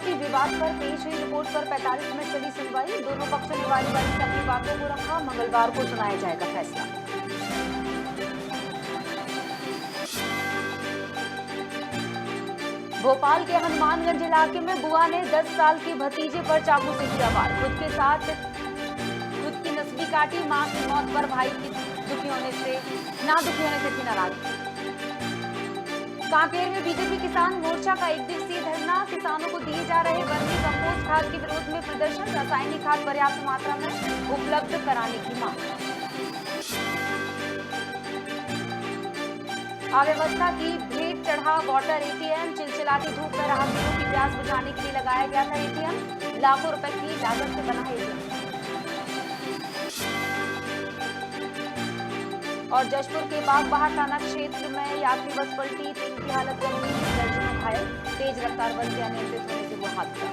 वापी विवाद पर पेश हुई रिपोर्ट पर 45 मिनट चली सुनवाई। दोनों पक्षों ने बारी बारी से अपनी बातों को रखा। मंगलवार को सुनाया जाएगा फैसला। भोपाल के हनुमानगंज इलाके में बुआ ने 10 साल की भतीजे पर चाकू से किया वार। खुद की नस्बी काटी। मां की मौत पर भाई की दुखी होने से थी नाराज। कांकेर में बीजेपी किसान मोर्चा का 1 दिवसीय धरना। किसानों को दिए जा रहे वर्मी कंपोस्ट खाद के विरोध में प्रदर्शन। रासायनिक खाद पर्याप्त मात्रा में उपलब्ध कराने की मांग। अव्यवस्था की भेंट चढ़ा वाटर एटीएम। चिलचिलाती धूप में राहगीरों की प्यास बुझाने के लिए लगाया गया था एटीएम। लाखों रुपए की लागत से बना एटीएम। और जशपुर के बागबहार थाना क्षेत्र में यात्री बस पलटी। 3 की हालत गंभीर, दर्जनों घायल। तेज रफ्तार बस के अनियंत्रित होने से हुआ हादसा।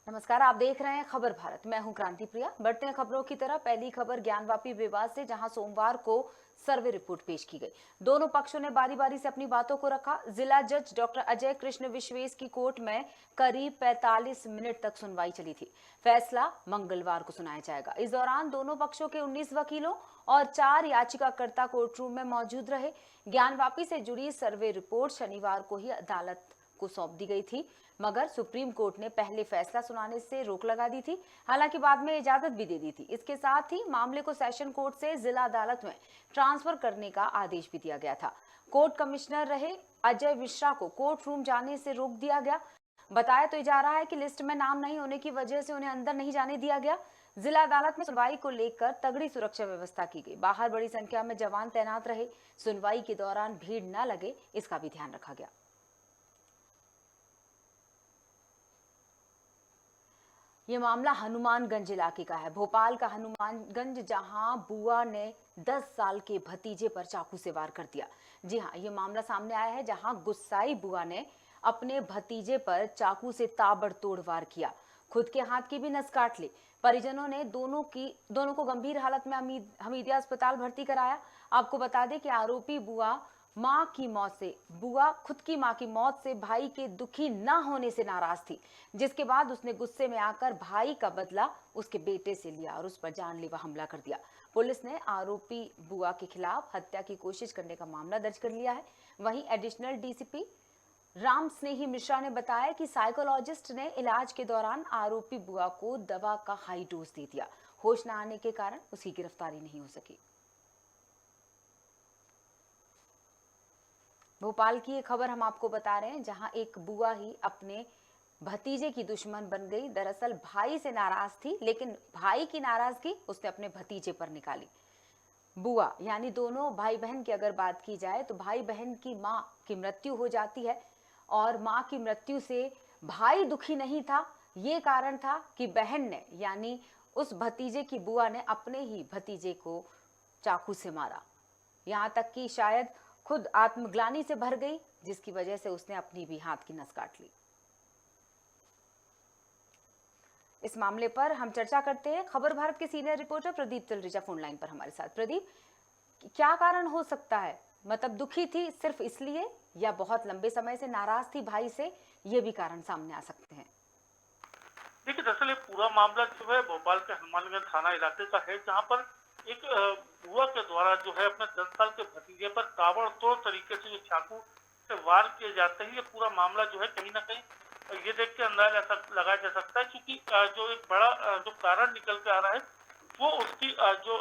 नमस्कार, आप देख रहे हैं खबर भारत। मैं हूं क्रांति प्रिया। बढ़ते हैं खबरों की तरफ। पहली खबर ज्ञानवापी विवाद से, जहां सोमवार को सर्वे रिपोर्ट पेश की गई। दोनों पक्षों ने बारी बारी से अपनी बातों को रखा। जिला जज डॉक्टर अजय कृष्ण विश्वेश की कोर्ट में करीब 45 मिनट तक सुनवाई चली थी। फैसला मंगलवार को सुनाया जाएगा। इस दौरान दोनों पक्षों के 19 वकीलों और 4 याचिकाकर्ता कोर्ट रूम में मौजूद रहे। ज्ञानवापी से जुड़ी सर्वे रिपोर्ट शनिवार को ही अदालत को सौंप दी गई थी, मगर सुप्रीम कोर्ट ने पहले फैसला सुनाने से रोक लगा दी थी। हालांकि बाद में इजाजत भी दे दी थी। इसके साथ ही मामले को सेशन कोर्ट से जिला अदालत में ट्रांसफर करने का आदेश भी दिया गया था। कोर्ट कमिश्नर रहे अजय मिश्रा को कोर्ट रूम जाने से रोक दिया गया। बताया तो जा रहा है कि लिस्ट में नाम नहीं होने की वजह से उन्हें अंदर नहीं जाने दिया गया। जिला अदालत में सुनवाई को लेकर तगड़ी सुरक्षा व्यवस्था की गई। बाहर बड़ी संख्या में जवान तैनात रहे। सुनवाई के दौरान भीड़ न लगे, इसका भी ध्यान रखा गया। ये मामला हनुमानगंज इलाके का है। भोपाल का हनुमानगंज, जहां बुआ ने 10 साल के भतीजे पर चाकू से वार कर दिया। जी हां, ये मामला सामने आया है, जहां गुस्साई बुआ ने अपने भतीजे पर चाकू से ताबड़तोड़ वार किया। खुद के हाथ की भी नस काट ली। परिजनों ने दोनों को गंभीर हालत में हमीदिया अस्पताल भर्ती कराया। आपको बता दें कि आरोपी बुआ खुद की मां की मौत से भाई के दुखी न होने से नाराज थी, जिसके बाद उसने गुस्से में आकर भाई का बदला उसके बेटे से लिया और उस पर जानलेवा हमला कर दिया। पुलिस ने आरोपी बुआ के खिलाफ हत्या की कोशिश करने का मामला दर्ज कर लिया है। वहीं एडिशनल डीसीपी राम स्नेही मिश्रा ने बताया कि साइकोलॉजिस्ट ने इलाज के दौरान आरोपी बुआ को दवा का हाई डोज दे दिया। होश न आने के कारण उसकी गिरफ्तारी नहीं हो सकी। भोपाल की एक खबर हम आपको बता रहे हैं, जहां एक बुआ ही अपने भतीजे की दुश्मन बन गई। दरअसल भाई से नाराज थी, लेकिन भाई की नाराजगी उसने अपने भतीजे पर निकाली। बुआ यानी दोनों भाई बहन की अगर बात की जाए तो भाई बहन की मां की मृत्यु हो जाती है, और मां की मृत्यु से भाई दुखी नहीं था। ये कारण था कि बहन ने यानी उस भतीजे की बुआ ने अपने ही भतीजे को चाकू से मारा। यहां तक कि शायद खुद आत्मग्लानि से भर गई, जिसकी वजह से उसने अपनी भी हाथ की नस काट ली। इस मामले पर हम चर्चा करते हैं। खबर भारत के senior reporter Pradeep Tilreja phone line पर हमारे साथ। प्रदीप, क्या कारण हो सकता है? मतलब दुखी थी सिर्फ इसलिए, या बहुत लंबे समय से नाराज थी भाई से, ये भी कारण सामने आ सकते हैं? देखिए, दरअसल पूरा मामला जो है भोपाल के हनुमानगंज थाना इलाके का है, जहां पर एक बुआ के द्वारा जो है अपने 10 साल के भतीजे पर ताबड़तोड़ तरीके से जो चाकू से वार किए जाते हैं, ये पूरा मामला जो है कहीं ना कहीं ये देख के अंदाजा लगाया जा सकता है, क्योंकि जो एक बड़ा जो कारण निकल के आ रहा है वो उसकी जो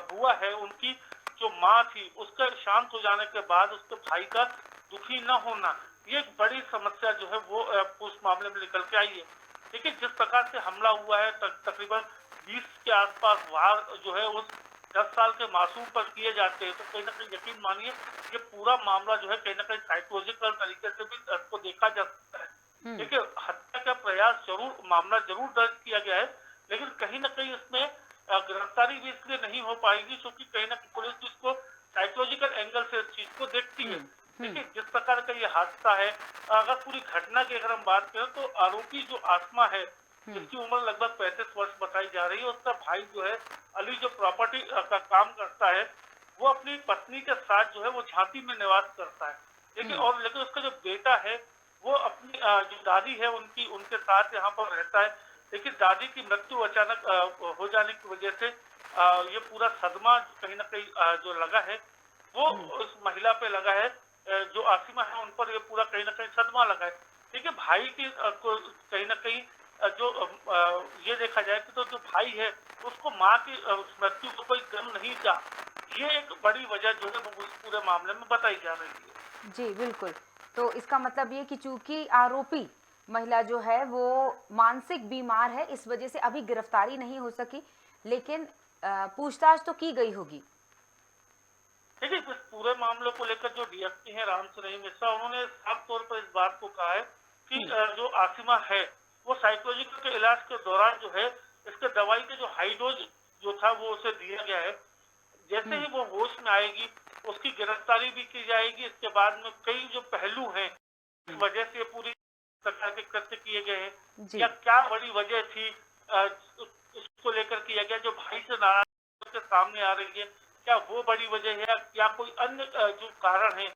बुआ है, उनकी जो माँ थी, उसका शांत हो जाने के बाद उसके भाई का दुखी न होना, ये एक बड़ी समस्या जो है वो उस मामले में निकल के आई है। देखिए, जिस प्रकार से हमला हुआ है, तकरीबन 20 के आसपास वार जो है उस 10 साल के मासूम पर किए जाते हैं, तो कहीं ना कहीं यकीन मानिए ये पूरा मामला जो है कहीं ना कहीं साइकोलॉजिकल तरीके से भी इसको देखा जा सकता है। देखिए, हत्या का प्रयास मामला जरूर दर्ज किया गया है, लेकिन कहीं ना कहीं इसमें गिरफ्तारी भी इसलिए नहीं हो पाएगी क्योंकि कहीं ना कहीं पुलिस इसको साइकोलॉजिकल एंगल से इस चीज को देखती है। देखिए, जिस प्रकार का ये हादसा है, अगर पूरी घटना की अगर हम बात करें तो आरोपी जो आसमा है, जिसकी उम्र लगभग 35 वर्ष बताई जा रही है, उसका भाई जो है अली, जो प्रॉपर्टी का काम करता है, वो अपनी पत्नी के साथ जो है वो झांसी में निवास करता है। देखिए, और लेकिन उसका जो बेटा है वो अपनी जो दादी है उनके साथ यहाँ पर रहता है। लेकिन दादी की मृत्यु अचानक हो जाने की वजह से ये पूरा सदमा कहीं न कहीं जो लगा है वो उस महिला पे लगा है, जो आसिमा है उन पर ये पूरा कहीं न कहीं सदमा लगा है। देखिए, भाई की को कहीं न कहीं ये देखा जाए कि तो जो भाई है उसको माँ की उस मृत्यु को कोई गम नहीं था। ये एक बड़ी वजह जो है वो इस पूरे मामले में बताई जा रही है। जी बिल्कुल। तो इसका मतलब ये कि चूंकि आरोपी महिला जो है वो मानसिक बीमार है, इस वजह से अभी गिरफ्तारी नहीं हो सकी, लेकिन पूछताछ तो की गई होगी। देखिए, इस पूरे मामले को लेकर जो डीएसपी हैं राम सुरई मिश्रा, उन्होंने साफ तौर पर इस बात को कहा है कि जो आसिमा है वो साइकोलॉजिकल के इलाज के दौरान जो है इसके दवाई के जो हाई डोज जो था वो उसे दिया गया है। जैसे ही वो होश में आएगी उसकी गिरफ्तारी भी की जाएगी। इसके बाद में कई जो पहलू हैं इस वजह से पूरी प्रकार के कृत्य किए गए हैं या क्या बड़ी वजह थी उसको लेकर किया गया, जो भाई से नाराज उसके सामने आ रही है, क्या वो बड़ी वजह है या कोई अन्य जो कारण है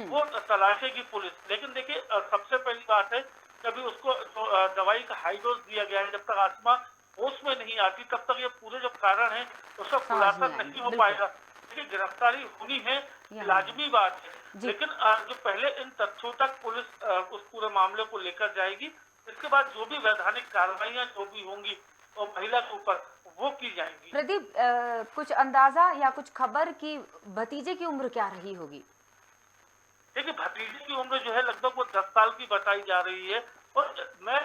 वो तलाशेगी पुलिस। लेकिन देखिए, सबसे पहली बात है कभी उसको जो दवाई का हाई डोज दिया गया है, जब तक आत्मा होश में नहीं आती तब तक ये पूरे जो कारण है उसका खुलासा नहीं हो पाएगा। देखिए, गिरफ्तारी होनी है लाजमी बात है, लेकिन जो पहले इन तथ्यों तक पुलिस उस पूरे मामले को लेकर जाएगी, इसके बाद जो भी वैधानिक कार्रवाइयां जो भी होंगी और महिला के ऊपर वो की जाएंगी। प्रदीप, कुछ अंदाजा या कुछ खबर की भतीजे की उम्र क्या रही होगी? देखिए, भतीजे की उम्र जो है लगभग वो 10 साल की बताई जा रही है। और मैं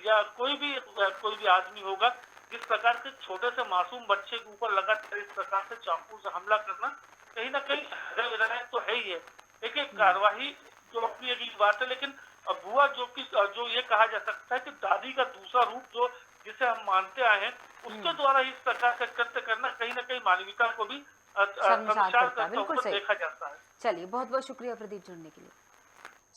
या कोई भी आदमी होगा जिस प्रकार के छोटे से मासूम बच्चे के ऊपर लगातार इस प्रकार से चाकू से हमला करना कहीं ना कहीं हृदय तो है ही है। देखिए, कार्रवाई जो अपनी एक बात है, लेकिन बुआ जो ये कहा जा सकता है कि दादी का दूसरा रूप जो जिसे हम मानते आए हैं उसके द्वारा इस प्रकार का कृत्य करना कहीं ना कहीं मानवीयता को भी शर्मसार करता है। बिल्कुल सही। देखा जाता है। चलिए, बहुत बहुत शुक्रिया प्रदीप जुड़ने के लिए।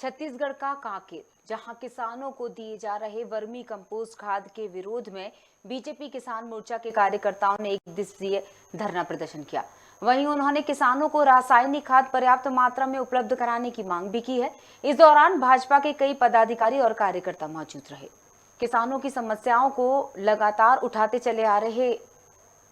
छत्तीसगढ़ का कांकेर, जहां किसानों को दिए जा रहे वर्मी कंपोस्ट खाद के विरोध में बीजेपी किसान मोर्चा के कार्यकर्ताओं ने एक दिवसीय धरना प्रदर्शन किया। वहीं उन्होंने किसानों को रासायनिक खाद पर्याप्त मात्रा में उपलब्ध कराने की मांग भी की है। इस दौरान भाजपा के कई पदाधिकारी और कार्यकर्ता मौजूद रहे। किसानों की समस्याओं को लगातार उठाते चले आ रहे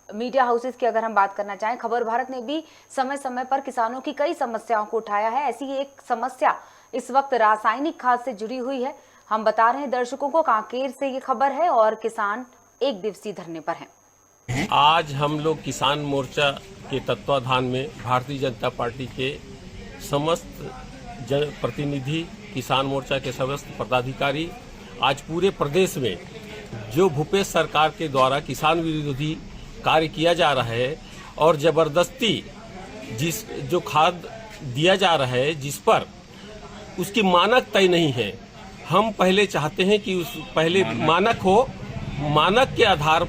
मीडिया हाउसेस की अगर हम बात करना चाहें, खबर भारत ने भी समय समय पर किसानों की कई समस्याओं को उठाया है। ऐसी एक समस्या इस वक्त रासायनिक खाद से जुड़ी हुई है। हम बता रहे हैं दर्शकों को, कांकेर से ये खबर है और किसान एक दिवसीय धरने पर हैं। आज हम लोग किसान मोर्चा के तत्वाधान में भारतीय जनता पार्टी के समस्त प्रतिनिधि, किसान मोर्चा के समस्त पदाधिकारी आज पूरे प्रदेश में जो भूपेश सरकार के द्वारा किसान विरोधी कार्य किया जा रहा है और जबरदस्ती जो खाद दिया जा रहा है जिस पर उसकी मानक तय नहीं है, हम पहले चाहते हैं कि उस पहले मानक हो, मानक के आधार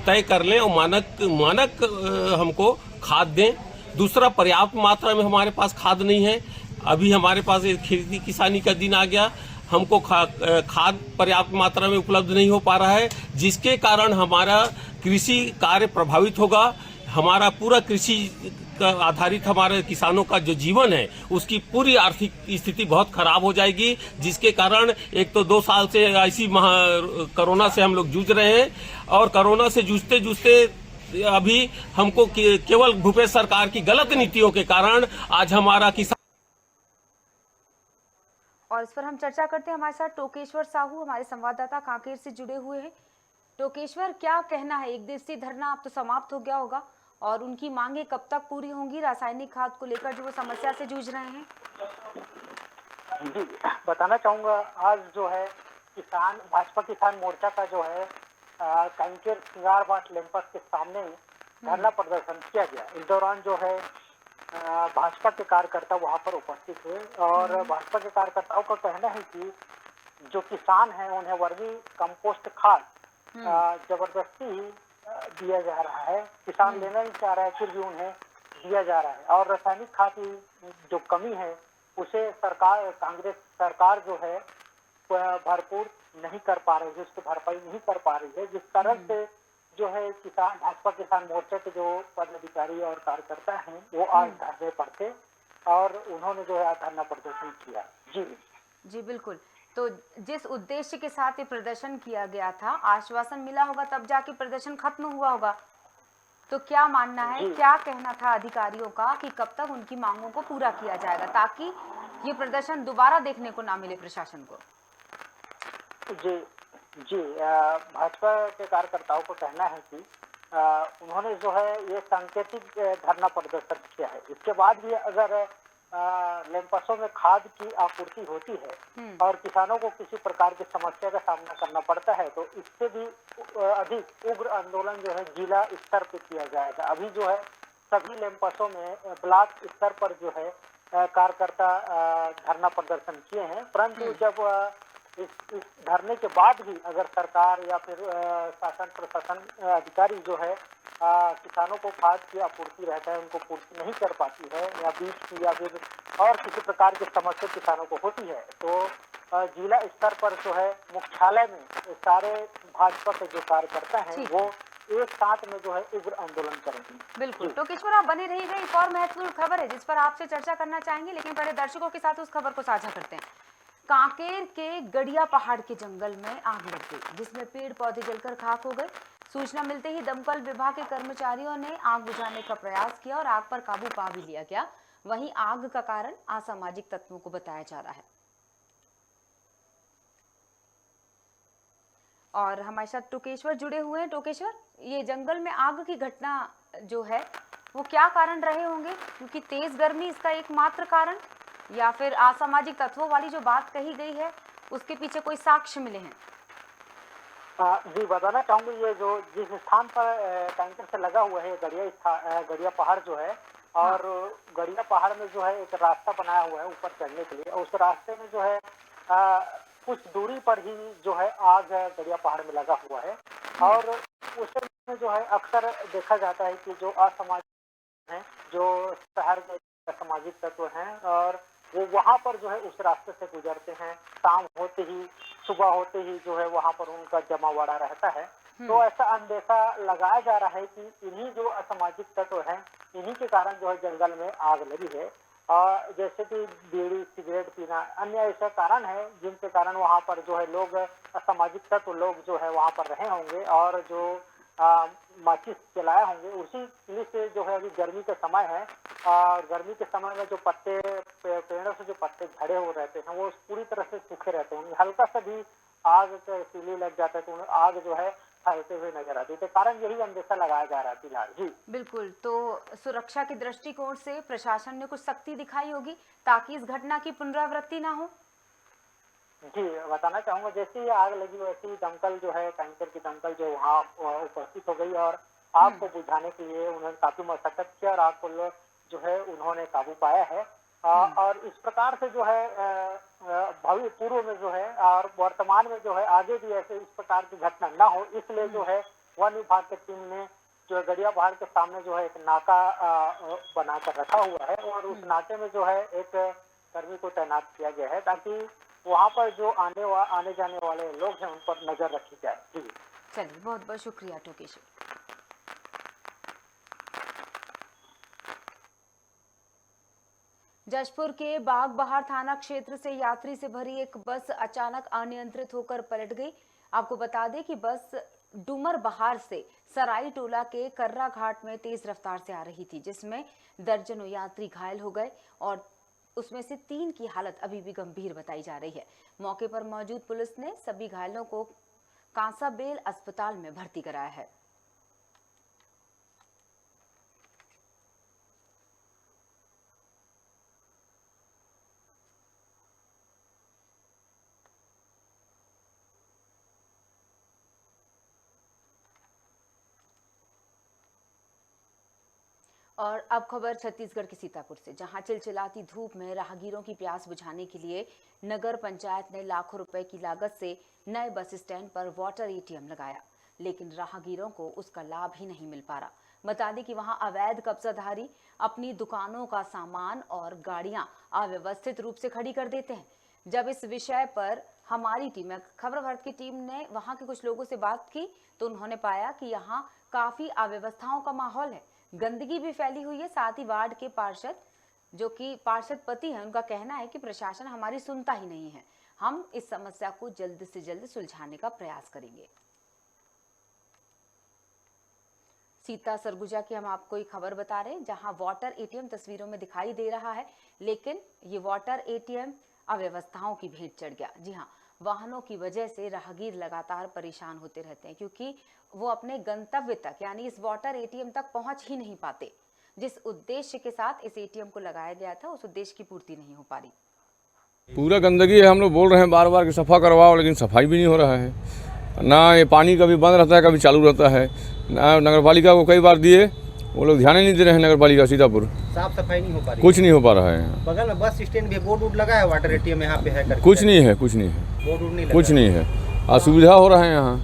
तय कर लें और मानक हमको खाद दें। दूसरा, पर्याप्त मात्रा में हमारे पास खाद नहीं है। अभी हमारे पास खेती किसानी का दिन आ गया, हमको खाद पर्याप्त मात्रा में उपलब्ध नहीं हो पा रहा है, जिसके कारण हमारा कृषि कार्य प्रभावित होगा। हमारा पूरा कृषि का आधारित हमारे किसानों का जो जीवन है उसकी पूरी आर्थिक स्थिति बहुत खराब हो जाएगी, जिसके कारण एक तो 2 साल से ऐसी कोरोना से हम लोग जूझ रहे हैं और कोरोना से जूझते जूझते अभी हमको केवल भूपेश सरकार की गलत नीतियों के कारण आज हमारा किसान। और इस पर हम चर्चा करते हैं। हमारे साथ टोकेश्वर साहू, हमारे संवाददाता कांकेर से जुड़े हुए हैं। टोकेश्वर, क्या कहना है? एक दिवसीय धरना अब तो समाप्त हो गया होगा और उनकी मांगे कब तक पूरी होंगी रासायनिक खाद को लेकर जो वो समस्या से जूझ रहे हैं? जी, बताना चाहूंगा, आज जो है भाजपा किसान मोर्चा का जो है कांकेर सिंगारबाट लैंपस के सामने धरना प्रदर्शन किया गया। इस दौरान जो है भाजपा के कार्यकर्ता वहां पर उपस्थित हुए और भाजपा के कार्यकर्ताओं का कहना है कि जो किसान हैं उन्हें वर्मी कंपोस्ट खाद जबरदस्ती दिया जा रहा है। किसान लेना नहीं चाह रहा है, फिर भी उन्हें दिया जा रहा है और रासायनिक खाद की जो कमी है उसे कांग्रेस सरकार जो है भरपूर नहीं कर पा रही है, उसकी भरपाई नहीं कर पा रही है, जिस कारण से जो है किसान भाजपा किसान मोर्चा के जो पदाधिकारी और कार्यकर्ता हैं वो आज धरने पर थे और उन्होंने जो है आज धरना प्रदर्शन किया। जी जी बिल्कुल। तो जिस उद्देश्य के साथ ये प्रदर्शन किया गया था, आश्वासन मिला होगा तब जाके प्रदर्शन खत्म हुआ होगा। तो क्या मानना है, जी। क्या कहना था अधिकारियों का कि कब तक उनकी मांगों को पूरा किया जाएगा ताकि ये प्रदर्शन दोबारा देखने को ना मिले प्रशासन को? जी जी भाजपा के कार्यकर्ताओं को कहना है कि उन्होंने जो है ये सांकेतिक धरना प्रदर्शन किया है। इसके बाद भी अगर लैंपसों में खाद की आपूर्ति होती है और किसानों को किसी प्रकार की समस्या का सामना करना पड़ता है तो इससे भी अधिक उग्र आंदोलन जो है जिला स्तर पर किया जाएगा। अभी जो है सभी लैंपसों में ब्लॉक स्तर पर जो है कार्यकर्ता धरना प्रदर्शन किए हैं, परंतु जब इस धरने के बाद भी अगर सरकार या फिर शासन प्रशासन अधिकारी जो है किसानों को खाद की आपूर्ति रहता है उनको पूर्ति नहीं कर पाती है या बीज की या फिर और किसी प्रकार की समस्या किसानों को होती है तो जिला स्तर पर जो है मुख्यालय में सारे भाजपा के जो कार्यकर्ता हैं वो एक साथ में जो है उग्र आंदोलन करेंगे। बिल्कुल। तो किशोर आप बने रहिएगा, एक और महत्वपूर्ण खबर है जिस पर आपसे चर्चा करना चाहेंगे, लेकिन पहले दर्शकों के साथ उस खबर को साझा करते हैं। कांकेर के गड़िया पहाड़ के जंगल में आग लग गई जिसमें पेड़ पौधे जलकर खाक हो गए। सूचना मिलते ही दमकल विभाग के कर्मचारियों ने आग बुझाने का प्रयास किया और आग पर काबू पा भी लिया गया। वहीं आग का कारण असामाजिक तत्वों को बताया जा रहा है। और हमारे साथ टोकेश्वर जुड़े हुए हैं। टोकेश्वर, ये जंगल में आग की घटना जो है वो क्या कारण रहे होंगे, क्योंकि तेज गर्मी इसका एकमात्र कारण या फिर असामाजिक तत्वों वाली जो बात कही गई है उसके पीछे कोई साक्ष्य मिले हैं? जी बताना चाहूंगी, ये जो जिस स्थान पर टैंकर से लगा हुआ है गड़िया पहाड़ जो है और गड़िया पहाड़ में जो है एक रास्ता बनाया हुआ है ऊपर चढ़ने के लिए और उस रास्ते में जो है कुछ दूरी पर ही जो है आग गड़िया पहाड़ में लगा हुआ है और उसमें जो है अक्सर देखा जाता है कि जो असामाजिक हैं जो शहर के सामाजिक तत्व हैं और वो वहाँ पर जो है उस रास्ते से गुजरते हैं। शाम होते ही सुबह होते ही जो है वहाँ पर उनका जमावड़ा रहता है। तो ऐसा अंदेशा लगाया जा रहा है कि इन्हीं जो असामाजिक तत्व हैं इन्हीं के कारण जो है जंगल में आग लगी है और जैसे कि बीड़ी सिगरेट पीना अन्य ऐसे कारण है जिनके कारण वहाँ पर जो है लोग असामाजिक तत्व लोग जो है वहाँ पर रहे होंगे और जो माचिस जलाए होंगे उसी से जो है अभी गर्मी का समय है और गर्मी के समय में जो पत्ते पेड़ों से जो पत्ते झड़े हो रहते हैं वो पूरी तरह से सूखे रहते हैं। हल्का सा भी आग का तीली लग जाता है तो आग जो है फैलते हुए नजर आती है। तो कारण यही अंदेशा लगाया जा रहा है फिलहाल। जी बिल्कुल। तो सुरक्षा के दृष्टिकोण से प्रशासन ने कुछ सख्ती दिखाई होगी ताकि इस घटना की पुनरावृत्ति ना हो? जी बताना चाहूंगा, जैसे ही आग लगी वैसे ही दमकल जो है टैंकर की दमकल जो वहाँ उपस्थित हो गई और आग को बुझाने के लिए उन्होंने काफी मशक्कत किया और आग को जो है उन्होंने काबू पाया है और इस प्रकार से जो है भविष्य पूर्व में जो है और वर्तमान में जो है आगे भी ऐसे इस प्रकार की घटना ना हो इसलिए जो है वन विभाग की टीम ने जो गड़िया पहाड़ के सामने जो है एक नाका बनाकर रखा हुआ है और उस नाके में जो है एक कर्मी को तैनात किया गया है ताकि वहाँ पर जो आने जाने वाले लोग हैं उन पर नजर रखी जाए। जी चलिए, बहुत बहुत शुक्रिया टोकेश्वर। जशपुर के बागबहार थाना क्षेत्र से यात्री से भरी एक बस अचानक अनियंत्रित होकर पलट गई। आपको बता दें कि बस डूमर बहार से सराई टोला के कर्रा घाट में तेज रफ्तार से आ रही थी जिसमें दर्जनों यात्री घायल हो गए और उसमें से 3 की हालत अभी भी गंभीर बताई जा रही है। मौके पर मौजूद पुलिस ने सभी घायलों को कांसाबेल अस्पताल में भर्ती कराया है। और अब खबर छत्तीसगढ़ के सीतापुर से, जहां चिलचिलाती धूप में राहगीरों की प्यास बुझाने के लिए नगर पंचायत ने लाखों रुपए की लागत से नए बस स्टैंड पर वाटर एटीएम लगाया, लेकिन राहगीरों को उसका लाभ ही नहीं मिल पा रहा। बता दें कि वहां अवैध कब्जाधारी अपनी दुकानों का सामान और गाड़ियां अव्यवस्थित रूप से खड़ी कर देते हैं। जब इस विषय पर हमारी टीम खबर भारत की टीम ने वहां के कुछ लोगों से बात की तो उन्होंने पाया कि यहाँ काफी अव्यवस्थाओं का माहौल है, गंदगी भी फैली हुई है। साथ ही वार्ड के पार्षद जो कि पार्षद पति हैं, उनका कहना है कि प्रशासन हमारी सुनता ही नहीं है। हम इस समस्या को जल्द से जल्द सुलझाने का प्रयास करेंगे। सीता सरगुजा की हम आपको एक खबर बता रहे हैं, जहां वाटर एटीएम तस्वीरों में दिखाई दे रहा है, लेकिन ये वाटर एटीएम अव्यवस्थाओं की भेंट चढ़ गया। जी हाँ, वाहनों की वजह से राहगीर लगातार परेशान होते रहते हैं क्योंकि वो अपने गंतव्य तक यानी इस वाटर एटीएम तक पहुंच ही नहीं पाते। जिस उद्देश्य के साथ इस एटीएम को लगाया गया था, उस उद्देश्य की पूर्ति नहीं हो पा रही। पूरा गंदगी है। हम लोग बोल रहे हैं बार बार कि सफ़ा करवाओ, लेकिन सफाई भी नहीं हो रहा है। ना ये पानी कभी बंद रहता है, कभी चालू रहता है। ना नगर पालिका को कई बार दिए, वो लोग ध्यान ही नहीं दे रहे हैं। नगर पालिका सीतापुर साफ सफाई नहीं हो पा रही, कुछ नहीं हो पा रहा है। बगल में बस स्टैंड भी बोर्ड लगा है, वाटर एटीएम यहाँ पे है करके। कुछ नहीं है, कुछ नहीं है, बोर्ड नहीं लगा, कुछ नहीं है। असुविधा हो रहा है, यहाँ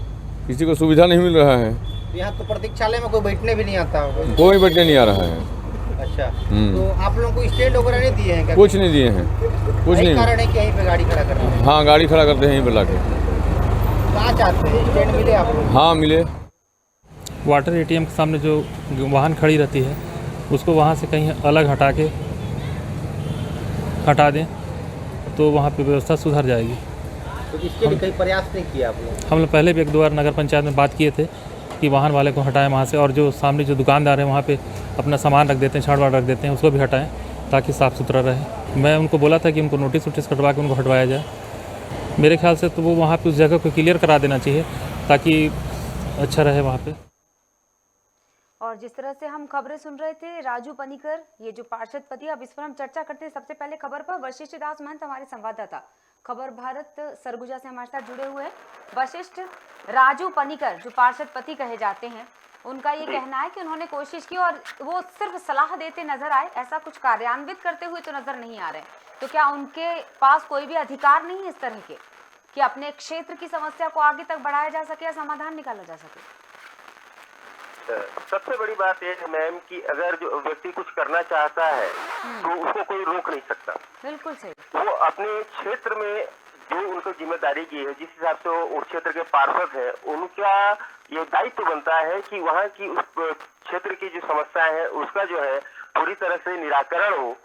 किसी को सुविधा नहीं मिल रहा है। यहाँ तो प्रतीक्षालय में कोई बैठने भी नहीं आता, कोई बैठने नहीं आ रहा है। अच्छा, तो आप लोगों को स्टैंड वगैरह नहीं दिए हैं क्या? कुछ नहीं दिए हैं, कुछ नहीं। कारण है कि यहीं पे गाड़ी खड़ा कर रहे हैं? हाँ, गाड़ी खड़ा करते हैं यहीं पर लाके। कहाँ चाहते हैं स्टैंड मिले आप लोग? हाँ, मिले। वाटर एटीएम के सामने जो वाहन खड़ी रहती है उसको वहाँ से कहीं अलग हटा दें तो वहाँ पे व्यवस्था सुधर जाएगी। तो इसके लिए कई प्रयास नहीं किया आप लोग? हम लोग पहले भी एक दो बार नगर पंचायत में बात किए थे कि वाहन वाले को हटाएं वहाँ से, और जो सामने जो दुकानदार है वहाँ पे अपना सामान रख देते हैं, छाड़ वाड़ रख देते हैं, उसको भी हटाएं ताकि साफ़ सुथरा रहे। मैं उनको बोला था कि उनको नोटिस वोटिस कटवा के उनको हटवाया जाए। मेरे ख्याल से तो वो वहाँ पे उस जगह को क्लियर करा देना चाहिए ताकि अच्छा रहे वहाँ पे। और जिस तरह से हम खबरें सुन रहे थे, राजू पनीकर ये जो पार्षद पति, अब इस पर हम चर्चा करते हैं। सबसे पहले खबर पर वशिष्ठ दास महंत हमारे संवाददाता खबर भारत सरगुजा से हमारे साथ जुड़े हुए हैं। वशिष्ठ, राजू पनीकर जो पार्षद पति कहे जाते हैं, उनका ये कहना है कि उन्होंने कोशिश की और वो सिर्फ सलाह देते नजर आए, ऐसा कुछ कार्यान्वित करते हुए तो नजर नहीं आ रहे। तो क्या उनके पास कोई भी अधिकार नहीं है इस तरह के कि अपने क्षेत्र की समस्या को आगे तक बढ़ाया जा सके या समाधान निकाला जा सके? सबसे बड़ी बात यह है मैम कि अगर जो व्यक्ति कुछ करना चाहता है तो उसको कोई रोक नहीं सकता। बिल्कुल सही। वो अपने क्षेत्र में जो उनको जिम्मेदारी की है, जिस हिसाब से वो उस क्षेत्र के पार्षद है, उनका ये दायित्व बनता है कि वहाँ की उस क्षेत्र की जो समस्या है उसका जो है पूरी तरह से निराकरण हो।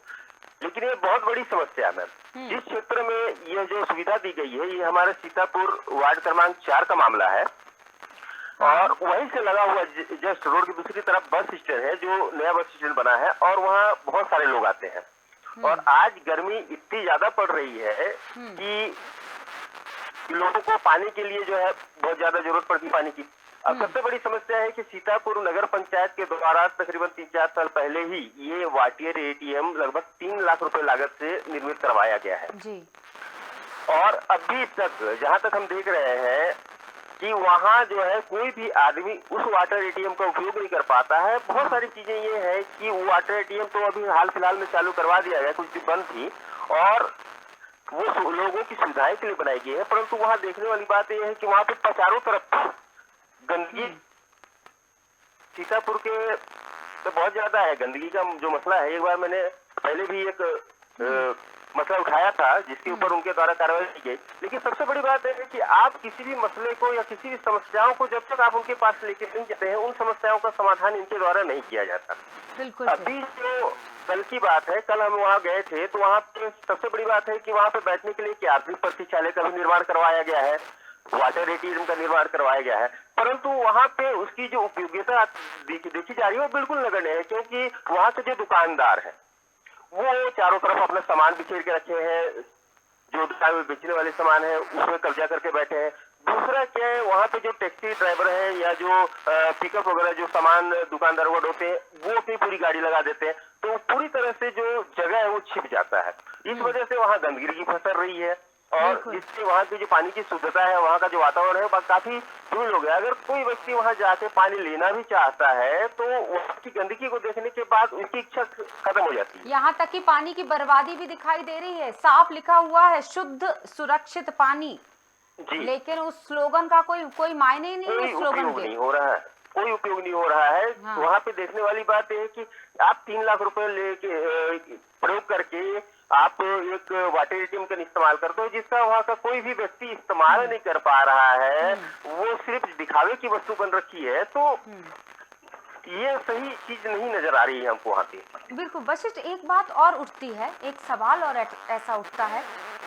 लेकिन ये बहुत बड़ी समस्या है मैम। जिस क्षेत्र में यह जो सुविधा दी गई है, ये हमारे सीतापुर वार्ड क्रमांक 4 का मामला है और वहीं से लगा हुआ जस्ट रोड की दूसरी तरफ बस स्टैंड है, जो नया बस स्टैंड बना है और वहाँ बहुत सारे लोग आते हैं। और आज गर्मी इतनी ज्यादा पड़ रही है कि लोगों को पानी के लिए जो है बहुत ज्यादा जरूरत पड़ती है पानी की। अब सबसे बड़ी समस्या है कि सीतापुर नगर पंचायत के द्वारा तकरीबन 3-4 साल पहले ही ये वाटर एटीएम लगभग 3 लाख रुपए लागत से निर्मित करवाया गया है जी। और अभी तक जहाँ तक हम देख रहे हैं कि वहाँ जो है कोई भी आदमी उस वाटर एटीएम का उपयोग नहीं कर पाता है। बहुत सारी चीजें ये है कि वो वाटर एटीएम तो अभी हाल फिलहाल में चालू करवा दिया गया, कुछ दिन बंद थी और वो लोगों की सुविधाएं के लिए बनाई गई है, परंतु वहाँ देखने वाली बात यह है कि वहाँ पे चारों तरफ गंदगी सीतापुर के तो बहुत ज्यादा है। गंदगी का जो मसला है, एक बार मैंने पहले भी एक मसला उठाया था जिसके ऊपर उनके द्वारा कार्रवाई की गई। लेकिन सबसे बड़ी बात है कि आप किसी भी मसले को या किसी भी समस्याओं को जब तक आप उनके पास लेके नहीं जाते हैं, उन समस्याओं का समाधान इनके द्वारा नहीं किया जाता। बिल्कुल। अभी जो कल की बात है, कल हम वहाँ गए थे तो वहाँ पे सबसे बड़ी बात है कि वहाँ पे बैठने के लिए एक आर्थिक प्रतीक्षालय का भी निर्माण करवाया गया है, वाटर एटीएम का निर्माण करवाया गया है, परंतु वहाँ पे उसकी जो उपयोगिता देखी जा रही है वो बिल्कुल नगण्य है। क्योंकि वहाँ के जो दुकानदार है वो चारों तरफ अपना सामान बिखेर के रखे हैं, जो दुकान में बेचने वाले सामान है उसमें कब्जा करके बैठे हैं। दूसरा क्या है, वहाँ पे जो टैक्सी ड्राइवर है या जो पिकअप वगैरह जो सामान दुकानदार को ढोते हैं वो अपनी पूरी गाड़ी लगा देते हैं, तो पूरी तरह से जो जगह है वो छिप जाता है। इस वजह से वहाँ गंदगी फैल रही है और इससे वहाँ की जो पानी की शुद्धता है, वहाँ का जो वातावरण है वो काफी धूल हो गया। अगर कोई व्यक्ति वहाँ जाके पानी लेना भी चाहता है तो वहाँ की गंदगी को देखने के बाद उसकी इच्छा खत्म हो जाती है। यहाँ तक कि पानी की बर्बादी भी दिखाई दे रही है। साफ लिखा हुआ है शुद्ध सुरक्षित पानी, जी, लेकिन उस स्लोगन का कोई मायने ही नहीं है। उस स्लोगन के नहीं हो रहा है। कोई उपयोग नहीं हो रहा है। हाँ। वहाँ पे देखने वाली बात है कि आप 3 लाख रुपए लेके प्रयोग करके आप एक वाटर एटीएम का इस्तेमाल करते हो, जिसका वहाँ का कोई भी व्यक्ति इस्तेमाल नहीं कर पा रहा है, वो सिर्फ दिखावे की वस्तु बन रखी है। तो ये सही चीज नहीं नजर आ रही है हमको वहाँ पे। बिल्कुल वशिष्ठ, एक बात और उठती है, एक सवाल और ऐसा उठता है,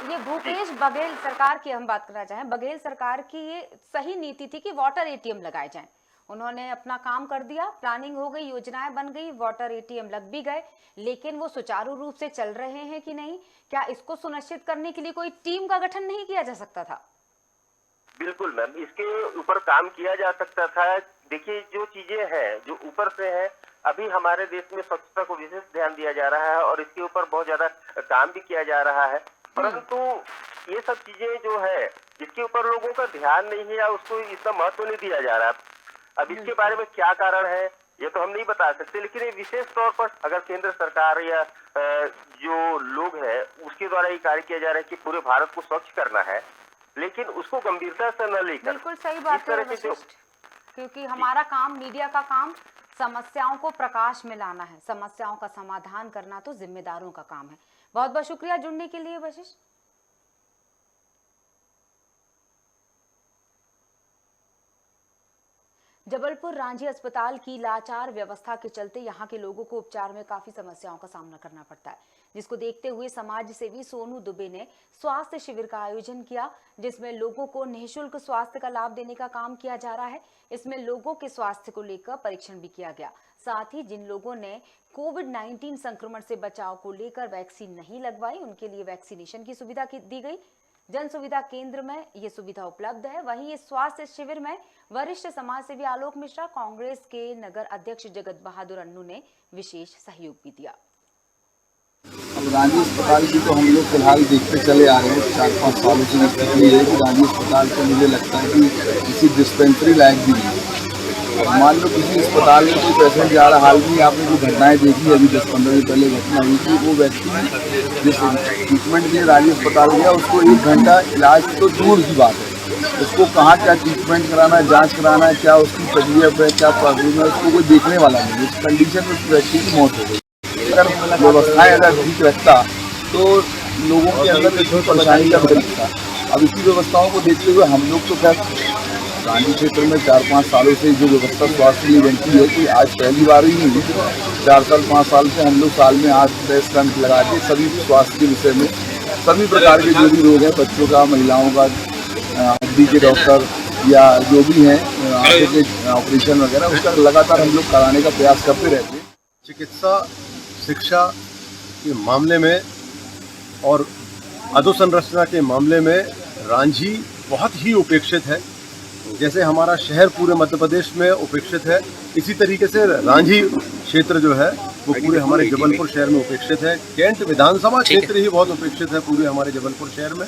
ये भूपेश बघेल सरकार की हम बात करना चाहें, बघेल सरकार की ये सही नीति थी कि वाटर एटीएम लगाए जाएं। उन्होंने अपना काम कर दिया, प्लानिंग हो गई, योजनाएं बन गई, वाटर एटीएम लग भी गए, लेकिन वो सुचारू रूप से चल रहे हैं कि नहीं, क्या इसको सुनिश्चित करने के लिए कोई टीम का गठन नहीं किया जा सकता था? बिल्कुल मैम, इसके ऊपर काम किया जा सकता था। देखिए जो चीजें हैं जो ऊपर से है, अभी हमारे देश में स्वच्छता को विशेष ध्यान दिया जा रहा है और इसके ऊपर बहुत ज्यादा काम भी किया जा रहा है, परंतु ये सब चीजें जो है इसके ऊपर लोगों का ध्यान नहीं है या उसको इतना महत्व नहीं दिया जा रहा। अब इसके बारे में क्या कारण है ये तो हम नहीं बता सकते, लेकिन ये विशेष तौर पर अगर केंद्र सरकार या जो लोग हैं उसके द्वारा ये कार्य किया जा रहा है कि पूरे भारत को स्वच्छ करना है, लेकिन उसको गंभीरता से न लेकर बिल्कुल सही बात है वशिष्ठ, क्योंकि हमारा काम, मीडिया का काम समस्याओं को प्रकाश में लाना है, समस्याओं का समाधान करना तो जिम्मेदारों का काम है। बहुत बहुत शुक्रिया जुड़ने के लिए वशिष्ठ। जबलपुर रांझी अस्पताल की लाचार व्यवस्था के चलते यहां के लोगों को उपचार में काफी समस्याओं का सामना करना पड़ता है, जिसको देखते हुए समाज सेवी सोनू दुबे ने स्वास्थ्य शिविर का आयोजन किया, जिसमें लोगों को निःशुल्क स्वास्थ्य का लाभ देने का काम किया जा रहा है। इसमें लोगों के स्वास्थ्य को लेकर परीक्षण भी किया गया, साथ ही जिन लोगों ने कोविड-19 संक्रमण से बचाव को लेकर वैक्सीन नहीं लगवाई उनके लिए वैक्सीनेशन की सुविधा दी गई। जन सुविधा केंद्र में ये सुविधा उपलब्ध है। वहीं इस स्वास्थ्य शिविर में वरिष्ठ समाज सेवी आलोक मिश्रा, कांग्रेस के नगर अध्यक्ष जगत बहादुर अन्नू ने विशेष सहयोग भी दिया। अब रांझी अस्पताल की तो हम लोग फिलहाल देखते चले आ रहे हैं, 4-5 सालों से स्थिति है कि रांझी अस्पताल को मुझे लगता है कि किसी डिस्पेंसरी लायक भी नहीं है। अब मान लो किसी अस्पताल में कोई पेशेंट जा रहा, हाल में आपने जो घटनाएं देखी अभी 10-15 दिन पहले घटना हुई थी, वो व्यक्ति जिस ट्रीटमेंट के लिए रांझी अस्पताल गया उसको 1 घंटा इलाज तो दूर की बात है, उसको कहाँ क्या ट्रीटमेंट कराना है, जाँच कराना है, क्या उसकी तकलीफ है, क्या प्रॉब्लम है, उसको कोई देखने वाला नहीं। उस कंडीशन में उस व्यक्ति की मौत हो गई। अगर व्यवस्थाएं अगर ठीक रखता तो लोगों के अंदर इतनी परेशानी का भी रखता। अब इसी व्यवस्थाओं को देखते हुए हम लोग तो खैर रांझी क्षेत्र में 4-5 सालों से जो व्यवस्था स्वास्थ्य की बनती है कि आज पहली बार ही नहीं, 4 साल 5 साल से हम लोग साल में 8-10 कैंप लगा के सभी स्वास्थ्य के विषय में सभी प्रकार के जो भी रोग हैं, बच्चों का, महिलाओं का, हड्डी के डॉक्टर या जो भी हैं, आंखों के ऑपरेशन वगैरह, उसका लगातार हम लोग कराने का प्रयास करते रहते हैं। चिकित्सा शिक्षा के मामले में और अधोसंरचना के मामले में रांझी बहुत ही उपेक्षित है। जैसे हमारा शहर पूरे मध्य प्रदेश में उपेक्षित है, इसी तरीके से रांझी क्षेत्र जो है वो पूरे हमारे जबलपुर शहर में उपेक्षित है। कैंट विधानसभा क्षेत्र ही बहुत उपेक्षित है पूरे हमारे जबलपुर शहर में।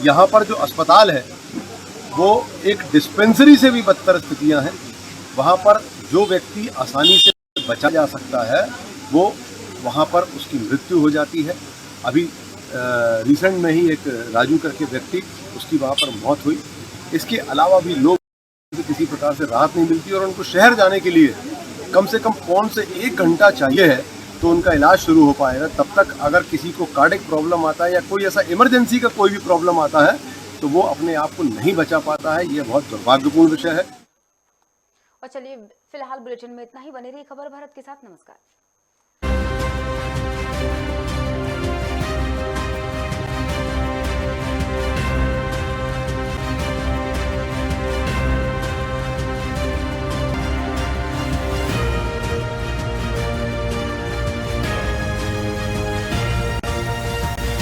यहाँ पर जो अस्पताल है वो एक डिस्पेंसरी से भी बदतर स्थितियाँ हैं। वहाँ पर जो व्यक्ति आसानी से बचा जा सकता है वो वहाँ पर उसकी मृत्यु हो जाती है। अभी रिसेंट में ही एक राजू करके व्यक्ति, उसकी वहाँ पर मौत हुई। इसके अलावा भी लोग किसी प्रकार से राहत नहीं मिलती और उनको शहर जाने के लिए कम से कम 1 से 1 घंटा चाहिए है तो उनका इलाज शुरू हो पाएगा। तब तक अगर किसी को कार्डिक प्रॉब्लम आता है या कोई ऐसा इमरजेंसी का कोई भी प्रॉब्लम आता है तो वो अपने आप को नहीं बचा पाता है। ये बहुत दुर्भाग्यपूर्ण विषय है। और चलिए फिलहाल बुलेटिन में इतना ही। बने रहिए खबर भारत के साथ। नमस्कार।